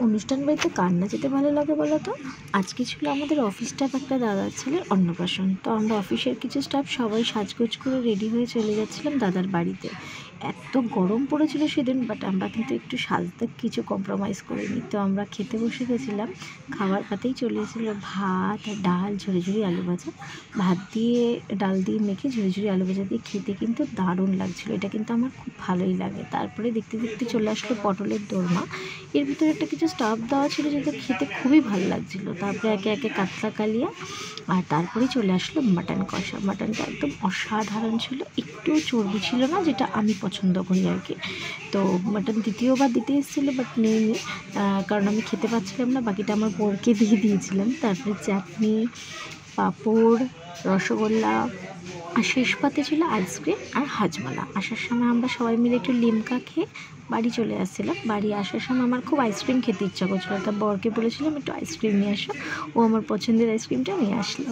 অনুষ্ঠান বাড়িতে কার না যেতে ভালো লাগে বলো তো? আজকে ছিল আমাদের অফিস স্টাফ একটা দাদার ছেলের অন্নপ্রাশন। তো আমরা অফিসের কিছু স্টাফ সবাই সাজগোজ করে রেডি হয়ে চলে যাচ্ছিলাম দাদার বাড়িতে। এত গরম পড়েছিল সেদিন, বাট আমরা কিন্তু একটু সাজতে কিছু কম্প্রোমাইজ করিনি। তো আমরা খেতে বসে গেছিলাম। খাবার পাতেই চলে এসেছিলো ভাত, ডাল, ঝুড়ি আলু ভাজা। ভাত দিয়ে ডাল দিয়ে মেখে ঝুড়ি আলু ভাজা দিয়ে খেতে কিন্তু দারুণ লাগছিলো। এটা কিন্তু আমার খুব ভালোই লাগে। তারপরে দেখতে দেখতে চলে আসলো পটলের দোরমা। এর ভিতরে একটা কিছু স্টাফ দেওয়া ছিল যেটা খেতে খুবই ভালো লাগছিলো। তারপরে একে একে কাতলা কালিয়া, আর তারপরেই চলে আসলো মাটন কষা। মাটনটা একদম অসাধারণ ছিল, একটুও চর্বি ছিল না, যেটা আমি পছন্দ করি আর কি। তো মাটন দ্বিতীয়বার দিতে এসেছিলো, বাট নেইনি, কারণ আমি খেতে পাচ্ছিলাম না, বাকিটা আমার বরকে দিয়ে দিয়েছিলাম। তারপরে চাটনি, পাঁপড়, রসগোল্লা, আর শেষ পাতে ছিল আইসক্রিম আর হাজমালা। আসার সময় আমরা সবাই মিলে একটু লিমকা খেয়ে বাড়ি চলে আসছিলাম। বাড়ি আসার সময় আমার খুব আইসক্রিম খেতে ইচ্ছা করছিলো, তা বরকে বলেছিলাম একটু আইসক্রিম নিয়ে আসো। ও আমার পছন্দের আইসক্রিমটা নিয়ে আসলো।